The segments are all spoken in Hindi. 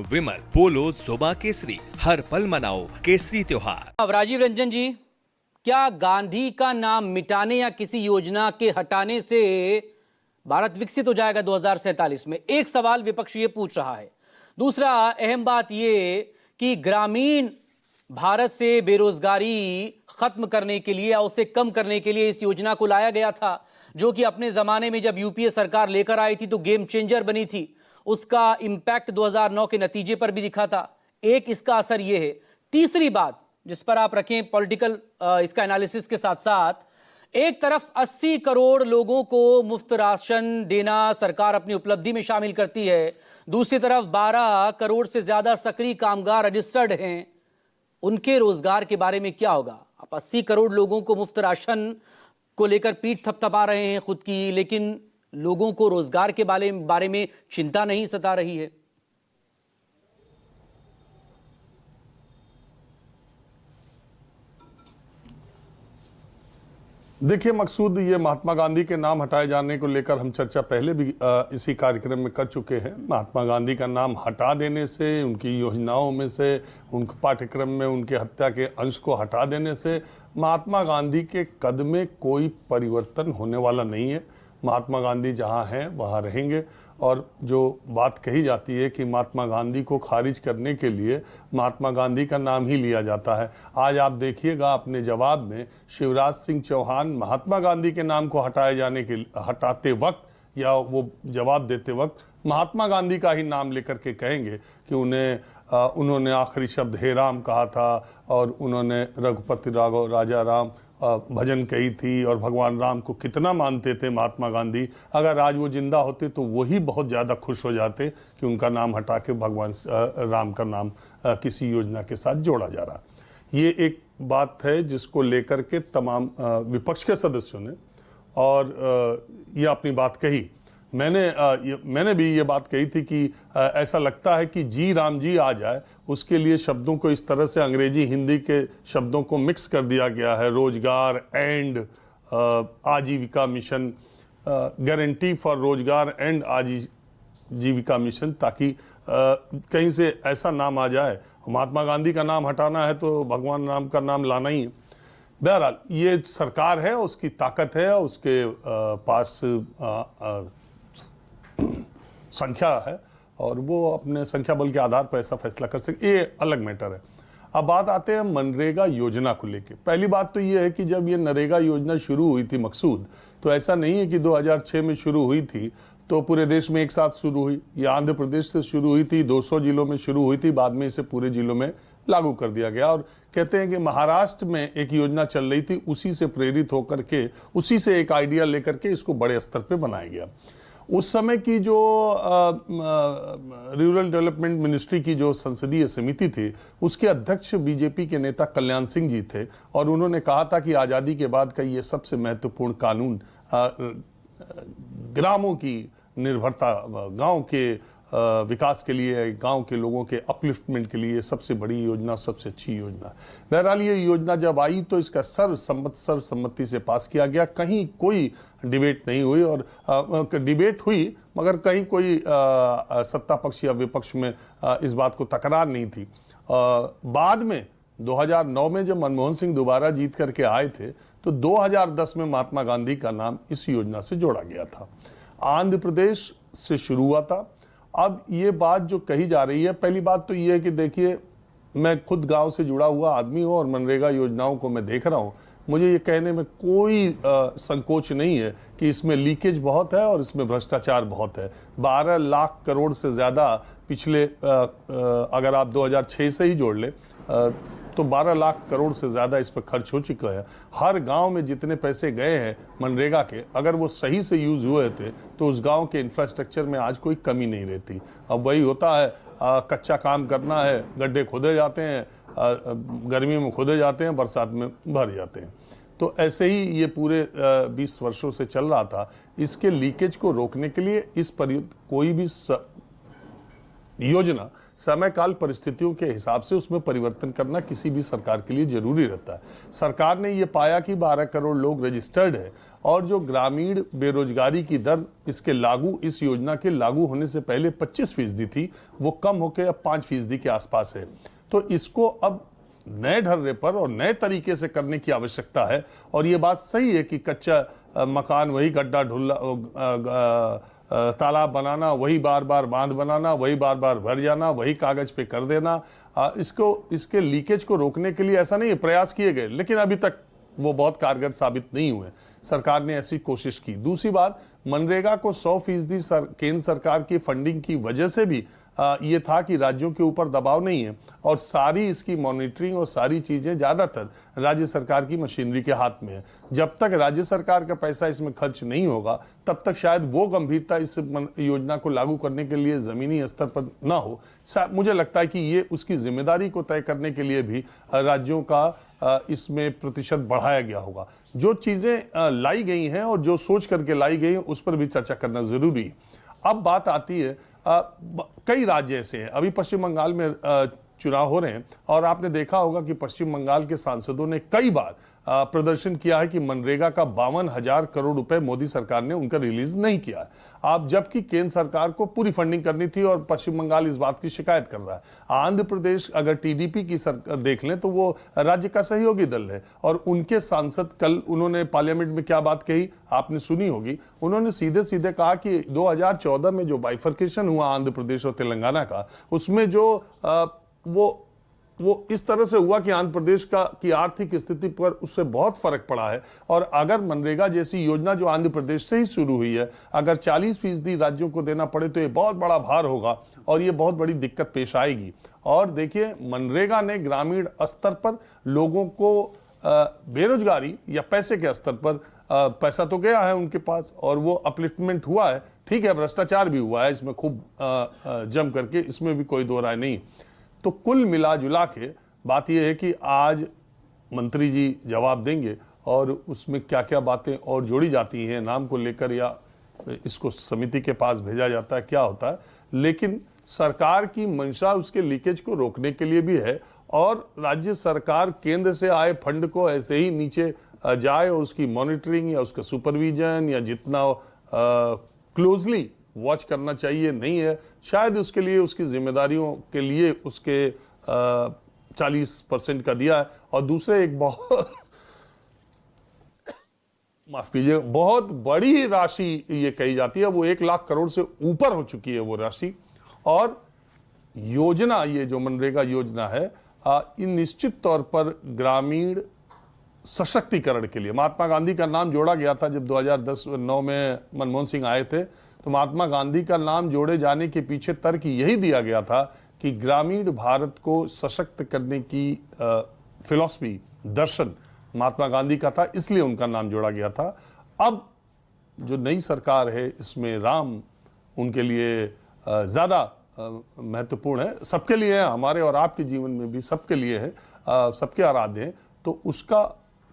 विमल, पोलो, जोबा केसरी, हर पल मनाओ केसरी त्योहार। अब राजीव रंजन जी, क्या गांधी का नाम मिटाने या किसी योजना के हटाने से भारत विकसित हो जाएगा 2047 में? एक सवाल विपक्ष ये पूछ रहा है। दूसरा अहम बात ये कि ग्रामीण भारत से बेरोजगारी खत्म करने के लिए या उसे कम करने के लिए इस योजना को लाया गया था, जो कि अपने जमाने में जब यूपीए सरकार लेकर आई थी तो गेम चेंजर बनी थी। उसका इंपैक्ट 2009 के नतीजे पर भी दिखा था। एक इसका असर यह है। तीसरी बात जिस पर आप रखें पॉलिटिकल इसका एनालिसिस के साथ साथ, एक तरफ 80 करोड़ लोगों को मुफ्त राशन देना सरकार अपनी उपलब्धि में शामिल करती है, दूसरी तरफ 12 करोड़ से ज्यादा सक्रिय कामगार रजिस्टर्ड हैं। उनके रोजगार के बारे में क्या होगा? आप 80 करोड़ लोगों को मुफ्त राशन को लेकर पीठ थपथपा रहे हैं खुद की, लेकिन लोगों को रोजगार के बारे में चिंता नहीं सता रही है। देखिए मकसूद, ये महात्मा गांधी के नाम हटाए जाने को लेकर हम चर्चा पहले भी इसी कार्यक्रम में कर चुके हैं। महात्मा गांधी का नाम हटा देने से, उनकी योजनाओं में से, उनके पाठ्यक्रम में उनके हत्या के अंश को हटा देने से महात्मा गांधी के कद में कोई परिवर्तन होने वाला नहीं है। महात्मा गांधी जहाँ हैं वहाँ रहेंगे। और जो बात कही जाती है कि महात्मा गांधी को खारिज करने के लिए महात्मा गांधी का नाम ही लिया जाता है, आज आप देखिएगा अपने जवाब में शिवराज सिंह चौहान महात्मा गांधी के नाम को हटाते वक्त या वो जवाब देते वक्त महात्मा गांधी का ही नाम लेकर के कहेंगे कि उन्होंने आखिरी शब्द हे राम कहा था और उन्होंने रघुपति राघव राजा राम भजन कही थी और भगवान राम को कितना मानते थे महात्मा गांधी। अगर आज वो जिंदा होते तो वही बहुत ज़्यादा खुश हो जाते कि उनका नाम हटा के भगवान राम का नाम किसी योजना के साथ जोड़ा जा रहा। ये एक बात है जिसको लेकर के तमाम विपक्ष के सदस्यों ने और ये अपनी बात कही। मैंने भी ये बात कही थी कि ऐसा लगता है कि जी राम जी आ जाए, उसके लिए शब्दों को इस तरह से अंग्रेजी हिंदी के शब्दों को मिक्स कर दिया गया है। रोजगार एंड आजीविका मिशन, गारंटी फॉर रोजगार एंड आजीविका मिशन, ताकि कहीं से ऐसा नाम आ जाए। महात्मा गांधी का नाम हटाना है तो भगवान राम का नाम लाना ही है। बहरहाल ये सरकार है, उसकी ताकत है, उसके पास संख्या है और वो अपने संख्या बल के आधार पर ऐसा फैसला कर सकते, ये अलग मैटर है। अब बात आते हैं मनरेगा योजना को लेके। पहली बात तो ये है कि जब ये नरेगा योजना शुरू हुई थी मकसूद, तो ऐसा नहीं है कि 2006 में शुरू हुई थी तो पूरे देश में एक साथ शुरू हुई। ये आंध्र प्रदेश से शुरू हुई थी, 200 जिलों में शुरू हुई थी, बाद में इसे पूरे जिलों में लागू कर दिया गया। और कहते हैं कि महाराष्ट्र में एक योजना चल रही थी, उसी से प्रेरित होकर के, उसी से एक आइडिया लेकर के इसको बड़े स्तर पे बनाया गया। उस समय की जो रूरल डेवलपमेंट मिनिस्ट्री की जो संसदीय समिति थी, उसके अध्यक्ष बीजेपी के नेता कल्याण सिंह जी थे और उन्होंने कहा था कि आज़ादी के बाद का ये सबसे महत्वपूर्ण कानून ग्रामों की निर्भरता, गांव के विकास के लिए, गांव के लोगों के अपलिफ्टमेंट के लिए सबसे बड़ी योजना, सबसे अच्छी योजना। बहरहाल ये योजना जब आई तो इसका सर्वसम्मति से पास किया गया। कहीं कोई डिबेट नहीं हुई और डिबेट हुई मगर कहीं कोई सत्ता पक्ष या विपक्ष में इस बात को तकरार नहीं थी। बाद में 2009 में जब मनमोहन सिंह दोबारा जीत करके आए थे तो 2010 में महात्मा गांधी का नाम इस योजना से जोड़ा गया था। आंध्र प्रदेश से शुरू हुआ था। अब ये बात जो कही जा रही है, पहली बात तो ये है कि देखिए, मैं खुद गांव से जुड़ा हुआ आदमी हूँ और मनरेगा योजनाओं को मैं देख रहा हूँ। मुझे ये कहने में कोई संकोच नहीं है कि इसमें लीकेज बहुत है और इसमें भ्रष्टाचार बहुत है। 12 लाख करोड़ से ज़्यादा पिछले अगर आप 2006 से ही जोड़ ले तो 12 लाख करोड़ से ज़्यादा इस पर खर्च हो चुका है। हर गांव में जितने पैसे गए हैं मनरेगा के, अगर वो सही से यूज़ हुए थे तो उस गांव के इंफ्रास्ट्रक्चर में आज कोई कमी नहीं रहती। अब वही होता है, कच्चा काम करना है, गड्ढे खोदे जाते हैं, गर्मी में खोदे जाते हैं, बरसात में भर जाते हैं। तो ऐसे ही ये पूरे 20 वर्षों से चल रहा था। इसके लीकेज को रोकने के लिए कोई भी योजना समय काल परिस्थितियों के हिसाब से उसमें परिवर्तन करना किसी भी सरकार के लिए जरूरी रहता है। सरकार ने ये पाया कि 12 करोड़ लोग रजिस्टर्ड है और जो ग्रामीण बेरोजगारी की दर इस योजना के लागू होने से पहले 25% थी, वो कम होकर अब 5% के आसपास है। तो इसको अब नए ढर्रे पर और नए तरीके से करने की आवश्यकता है। और ये बात सही है कि कच्चा मकान, वही गड्ढा ढुल्ला तालाब बनाना, वही बार बार बांध बनाना, वही बार बार भर जाना, वही कागज पे कर देना, इसके लीकेज को रोकने के लिए ऐसा नहीं है, प्रयास किए गए लेकिन अभी तक वो बहुत कारगर साबित नहीं हुए। सरकार ने ऐसी कोशिश की। दूसरी बात, मनरेगा को 100% केंद्र सरकार की फंडिंग की वजह से भी ये था कि राज्यों के ऊपर दबाव नहीं है और सारी इसकी मॉनिटरिंग और सारी चीजें ज्यादातर राज्य सरकार की मशीनरी के हाथ में है। जब तक राज्य सरकार का पैसा इसमें खर्च नहीं होगा तब तक शायद वो गंभीरता इस योजना को लागू करने के लिए जमीनी स्तर पर ना हो। मुझे लगता है कि ये उसकी जिम्मेदारी को तय करने के लिए भी राज्यों का इसमें प्रतिशत बढ़ाया गया होगा। जो चीजें लाई गई हैं और जो सोच करके लाई गई हैं उस पर भी चर्चा करना जरूरी है। अब बात आती है, कई राज्य ऐसे हैं, अभी पश्चिम बंगाल में चुनाव हो रहे हैं और आपने देखा होगा कि पश्चिम बंगाल के सांसदों ने कई बार प्रदर्शन किया है कि मनरेगा का 52,000 करोड़ रुपए मोदी सरकार ने उनका रिलीज नहीं किया है। आप जबकि केंद्र सरकार को पूरी फंडिंग करनी थी और पश्चिम बंगाल इस बात की शिकायत कर रहा है। आंध्र प्रदेश अगर टीडीपी की देख लें तो वो राज्य का सहयोगी दल है और उनके सांसद कल उन्होंने पार्लियामेंट में क्या बात कही आपने सुनी होगी। उन्होंने सीधे सीधे कहा कि 2014 में जो बाइफर्केशन हुआ आंध्र प्रदेश और तेलंगाना का, उसमें जो वो इस तरह से हुआ कि आंध्र प्रदेश की आर्थिक स्थिति पर उससे बहुत फर्क पड़ा है। और अगर मनरेगा जैसी योजना जो आंध्र प्रदेश से ही शुरू हुई है, अगर 40% राज्यों को देना पड़े तो ये बहुत बड़ा भार होगा और ये बहुत बड़ी दिक्कत पेश आएगी। और देखिए, मनरेगा ने ग्रामीण स्तर पर लोगों को बेरोजगारी या पैसे के स्तर पर पैसा तो गया है उनके पास और वो अपलिफ्टमेंट हुआ है। ठीक है, भ्रष्टाचार भी हुआ है इसमें खूब जम करके, इसमें भी कोई दो राय नहीं। तो कुल मिला जुला के बात यह है कि आज मंत्री जी जवाब देंगे और उसमें क्या क्या बातें और जोड़ी जाती हैं नाम को लेकर या इसको समिति के पास भेजा जाता है, क्या होता है। लेकिन सरकार की मंशा उसके लीकेज को रोकने के लिए भी है और राज्य सरकार केंद्र से आए फंड को ऐसे ही नीचे जाए और उसकी मॉनिटरिंग या उसका सुपरविजन या जितना क्लोजली वॉच करना चाहिए नहीं है। शायद उसके लिए उसकी जिम्मेदारियों के लिए उसके 40% का दिया है। और दूसरे एक माफ कीजिए, बहुत बड़ी राशि ये कही जाती है, वो 1 लाख करोड़ से ऊपर हो चुकी है वो राशि। और योजना, ये जो मनरेगा योजना है, इन निश्चित तौर पर ग्रामीण सशक्तिकरण के लिए महात्मा गांधी का नाम जोड़ा गया था। जब 2010-9 में मनमोहन सिंह आए थे तो महात्मा गांधी का नाम जोड़े जाने के पीछे तर्क यही दिया गया था कि ग्रामीण भारत को सशक्त करने की फिलॉसफी, दर्शन महात्मा गांधी का था, इसलिए उनका नाम जोड़ा गया था। अब जो नई सरकार है इसमें राम उनके लिए ज्यादा महत्वपूर्ण है, सबके लिए है, हमारे और आपके जीवन में भी सबके लिए है, सबके आराध्य हैं। तो उसका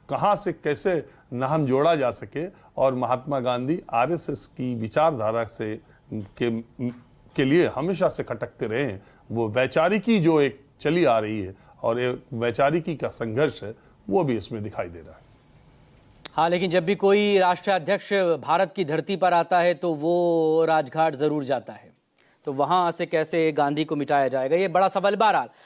कहां से कैसे नाम जोड़ा जा सके और महात्मा गांधी आरएसएस की विचारधारा से के लिए हमेशा से खटकते रहे हैं। वो वैचारिकी जो एक चली आ रही है और ये वैचारिकी का संघर्ष है, वो भी इसमें दिखाई दे रहा है। हाँ, लेकिन जब भी कोई राष्ट्राध्यक्ष भारत की धरती पर आता है तो वो राजघाट जरूर जाता है, तो वहां से कैसे गांधी को मिटाया जाएगा, ये बड़ा सवाल। बहरहाल